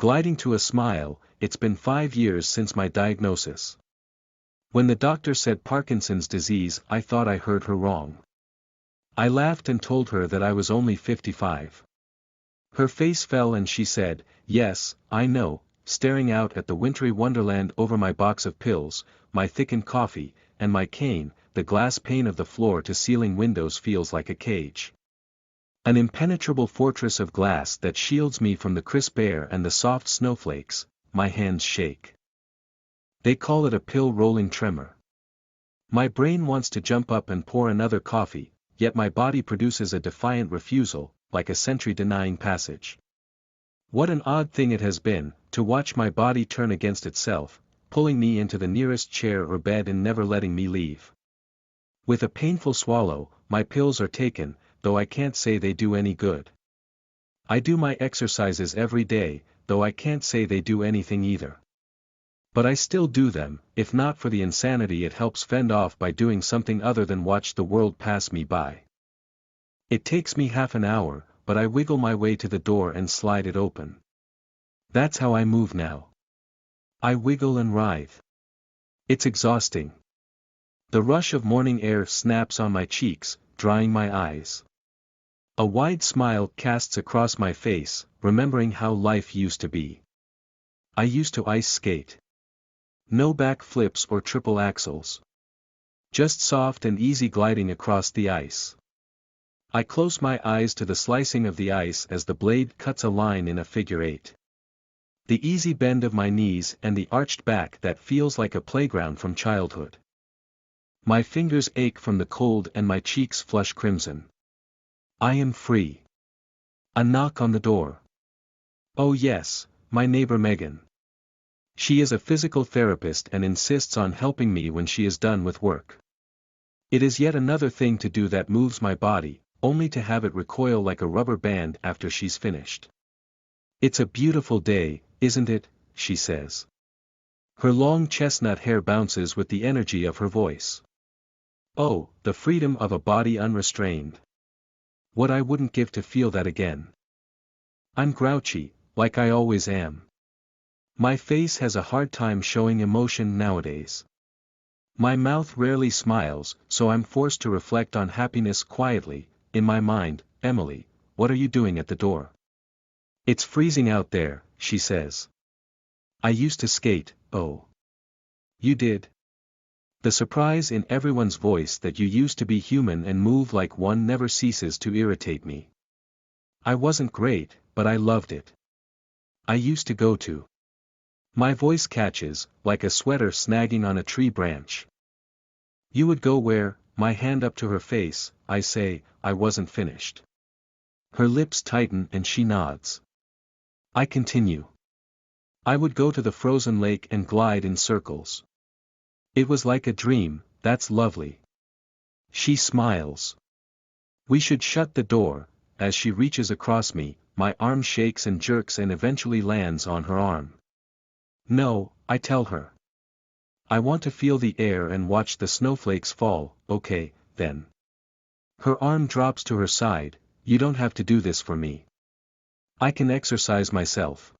gliding to a smile. It's been 5 years since my diagnosis. When the doctor said Parkinson's disease, I thought I heard her wrong. I laughed and told her that I was only 55. Her face fell and she said, "Yes, I know," staring out at the wintry wonderland over my box of pills, my thickened coffee, and my cane. The glass pane of the floor-to-ceiling windows feels like a cage. An impenetrable fortress of glass that shields me from the crisp air and the soft snowflakes. My hands shake. They call it a pill-rolling tremor. My brain wants to jump up and pour another coffee, yet my body produces a defiant refusal, like a sentry-denying passage. What an odd thing it has been, to watch my body turn against itself, pulling me into the nearest chair or bed and never letting me leave. With a painful swallow, my pills are taken, though I can't say they do any good. I do my exercises every day, though I can't say they do anything either. But I still do them, if not for the insanity it helps fend off by doing something other than watch the world pass me by. It takes me half an hour, but I wiggle my way to the door and slide it open. That's how I move now. I wiggle and writhe. It's exhausting. The rush of morning air snaps on my cheeks, drying my eyes. A wide smile casts across my face, remembering how life used to be. I used to ice skate. No back flips or triple axels. Just soft and easy gliding across the ice. I close my eyes to the slicing of the ice as the blade cuts a line in a figure eight. The easy bend of my knees and the arched back that feels like a playground from childhood. My fingers ache from the cold and my cheeks flush crimson. I am free. A knock on the door. Oh yes, my neighbor Megan. She is a physical therapist and insists on helping me when she is done with work. It is yet another thing to do that moves my body, only to have it recoil like a rubber band after she's finished. "It's a beautiful day, isn't it?" she says. Her long chestnut hair bounces with the energy of her voice. Oh, the freedom of a body unrestrained. What I wouldn't give to feel that again. I'm grouchy, like I always am. My face has a hard time showing emotion nowadays. My mouth rarely smiles, so I'm forced to reflect on happiness quietly, in my mind. "Emily, what are you doing at the door?" "It's freezing out there," she says. "I used to skate." "Oh. You did?" The surprise in everyone's voice that you used to be human and move like one never ceases to irritate me. I wasn't great, but I loved it. I used to go to. My voice catches, like a sweater snagging on a tree branch. "You would go where?" My hand up to her face, I say. I wasn't finished. Her lips tighten and she nods. I continue. "I would go to the frozen lake and glide in circles. It was like a dream." "That's lovely." She smiles. "We should shut the door." As she reaches across me, my arm shakes and jerks and eventually lands on her arm. "No," I tell her. "I want to feel the air and watch the snowflakes fall." "Okay, then." Her arm drops to her side. "You don't have to do this for me. I can exercise myself.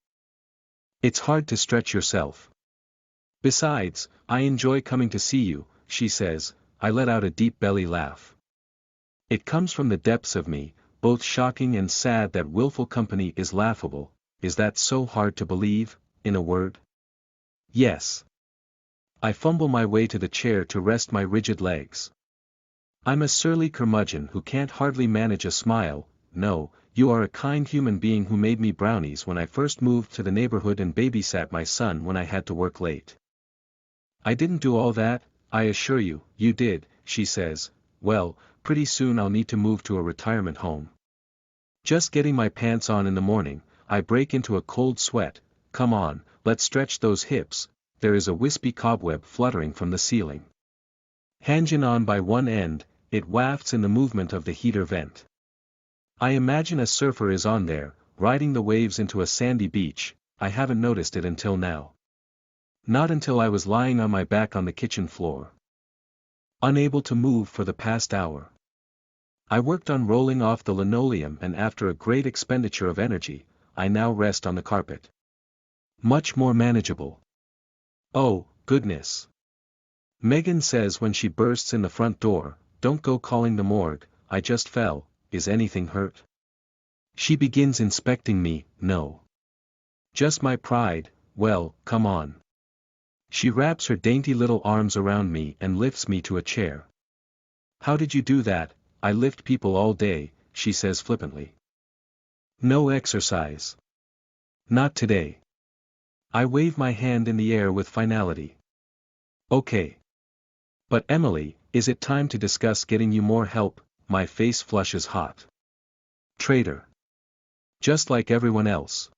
It's hard to stretch yourself. Besides, I enjoy coming to see you," she says. I let out a deep belly laugh. It comes from the depths of me, both shocking and sad that willful company is laughable. Is that so hard to believe, in a word? Yes. I fumble my way to the chair to rest my rigid legs. I'm a surly curmudgeon who can't hardly manage a smile. "No, you are a kind human being who made me brownies when I first moved to the neighborhood and babysat my son when I had to work late." "I didn't do all that, I assure you." "You did," she says. "Well, pretty soon I'll need to move to a retirement home." Just getting my pants on in the morning, I break into a cold sweat. "Come on, let's stretch those hips." There is a wispy cobweb fluttering from the ceiling. Hanging on by one end, it wafts in the movement of the heater vent. I imagine a surfer is on there, riding the waves into a sandy beach. I haven't noticed it until now. Not until I was lying on my back on the kitchen floor. Unable to move for the past hour. I worked on rolling off the linoleum and after a great expenditure of energy, I now rest on the carpet. Much more manageable. Oh, goodness. Megan says when she bursts in the front door, "Don't go calling the morgue, I just fell, is anything hurt?" She begins inspecting me, "No. Just my pride, well, come on." She wraps her dainty little arms around me and lifts me to a chair. "How did you do that? I lift people all day," she says flippantly. "No exercise. Not today." I wave my hand in the air with finality. "Okay. But Emily, is it time to discuss getting you more help?" My face flushes hot. "Traitor. Just like everyone else.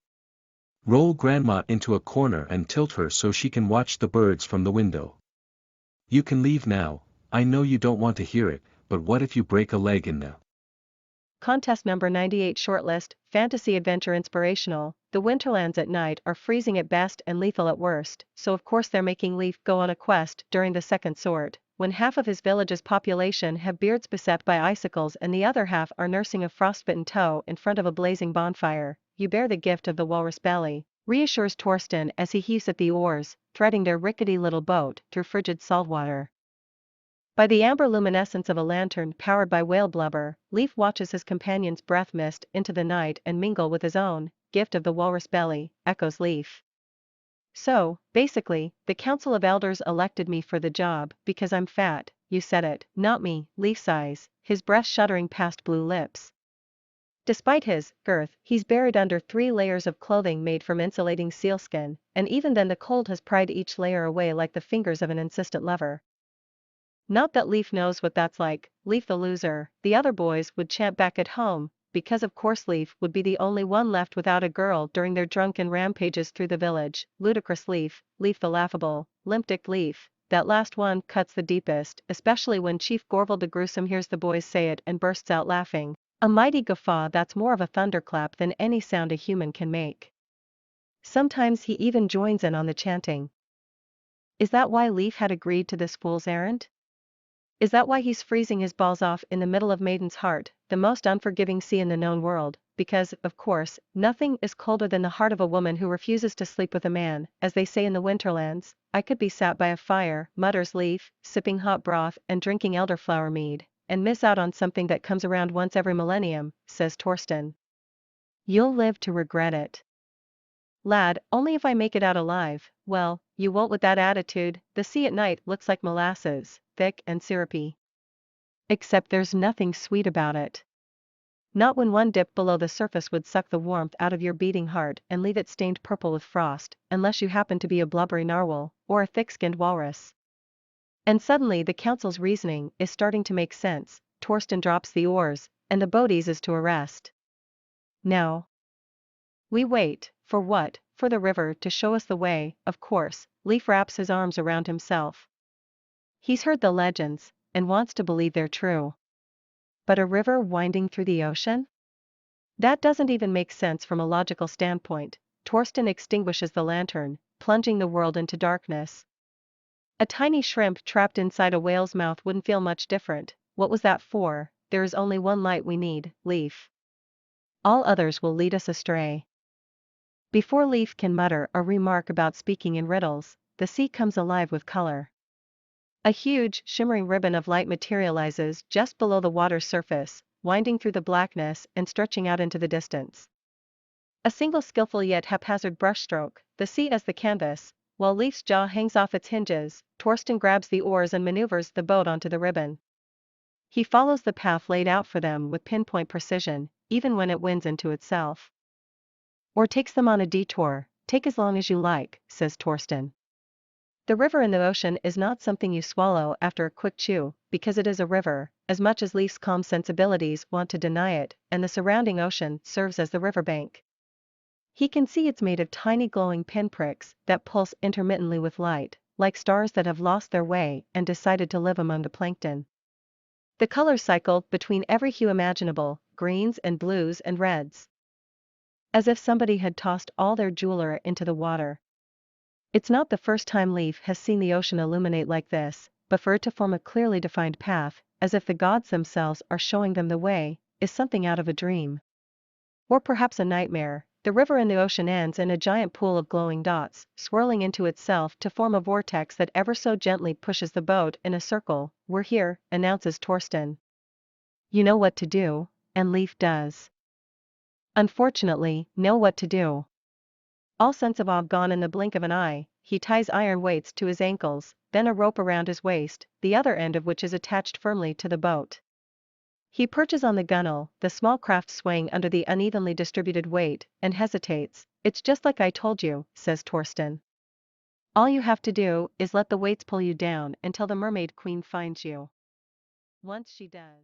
Roll grandma into a corner and tilt her so she can watch the birds from the window. You can leave now, I know you don't want to hear it, but what if you break a leg in the..." Contest number 98 shortlist, fantasy adventure inspirational. The Winterlands at night are freezing at best and lethal at worst, so of course they're making Leaf go on a quest during the second sort, when half of his village's population have beards beset by icicles and the other half are nursing a frostbitten toe in front of a blazing bonfire. "You bear the gift of the walrus belly," reassures Torsten as he heaves at the oars, threading their rickety little boat through frigid saltwater. By the amber luminescence of a lantern powered by whale blubber, Leaf watches his companion's breath mist into the night and mingle with his own. "Gift of the walrus belly," echoes Leaf. "So, basically, the Council of Elders elected me for the job because I'm fat, you said it." "Not me," Leaf sighs, his breath shuddering past blue lips. Despite his girth, he's buried under 3 layers of clothing made from insulating sealskin, and even then the cold has pried each layer away like the fingers of an insistent lover. Not that Leaf knows what that's like. "Leaf the loser," the other boys would chant back at home, because of course Leaf would be the only one left without a girl during their drunken rampages through the village. "Ludicrous Leaf," "Leaf the laughable," "limp-dicked Leaf," that last one cuts the deepest, especially when Chief Gorval the Gruesome hears the boys say it and bursts out laughing. A mighty guffaw that's more of a thunderclap than any sound a human can make. Sometimes he even joins in on the chanting. Is that why Leaf had agreed to this fool's errand? Is that why he's freezing his balls off in the middle of Maiden's Heart, the most unforgiving sea in the known world? Because, of course, nothing is colder than the heart of a woman who refuses to sleep with a man, as they say in the Winterlands. "I could be sat by a fire," mutters Leaf, sipping hot broth and drinking elderflower mead, "and miss out on something that comes around once every millennium," says Torsten. "You'll live to regret it. Lad, only if I make it out alive." "Well, you won't with that attitude." The sea at night looks like molasses, thick and syrupy. Except there's nothing sweet about it. Not when one dip below the surface would suck the warmth out of your beating heart and leave it stained purple with frost, unless you happen to be a blubbery narwhal, or a thick-skinned walrus. And suddenly the council's reasoning is starting to make sense. Torsten drops the oars, and the boat eases to a rest. Now we wait, for what? For the river to show us the way, of course. Leaf wraps his arms around himself. He's heard the legends, and wants to believe they're true. But a river winding through the ocean? That doesn't even make sense from a logical standpoint. Torsten extinguishes the lantern, plunging the world into darkness. A tiny shrimp trapped inside a whale's mouth wouldn't feel much different. What was that for? There is only one light we need, Leaf. All others will lead us astray. Before Leaf can mutter a remark about speaking in riddles, the sea comes alive with color. A huge, shimmering ribbon of light materializes just below the water's surface, winding through the blackness and stretching out into the distance. A single skillful yet haphazard brushstroke, the sea as the canvas, while Leaf's jaw hangs off its hinges. Torsten grabs the oars and maneuvers the boat onto the ribbon. He follows the path laid out for them with pinpoint precision, even when it winds into itself. "Or takes them on a detour. Take as long as you like," says Torsten. The river in the ocean is not something you swallow after a quick chew, because it is a river, as much as Leaf's calm sensibilities want to deny it, and the surrounding ocean serves as the riverbank. He can see it's made of tiny glowing pinpricks that pulse intermittently with light, like stars that have lost their way and decided to live among the plankton. The colors cycle between every hue imaginable, greens and blues and reds. As if somebody had tossed all their jeweler into the water. It's not the first time Leaf has seen the ocean illuminate like this, but for it to form a clearly defined path, as if the gods themselves are showing them the way, is something out of a dream. Or perhaps a nightmare, The river in the ocean ends in a giant pool of glowing dots, swirling into itself to form a vortex that ever so gently pushes the boat in a circle. We're here, announces Torsten. You know what to do, and Leif does. Unfortunately, know what to do. All sense of awe gone in the blink of an eye, he ties iron weights to his ankles, then a rope around his waist, the other end of which is attached firmly to the boat. He perches on the gunwale, the small craft swaying under the unevenly distributed weight, and hesitates. It's just like I told you, says Torsten. All you have to do is let the weights pull you down until the Mermaid Queen finds you. Once she does.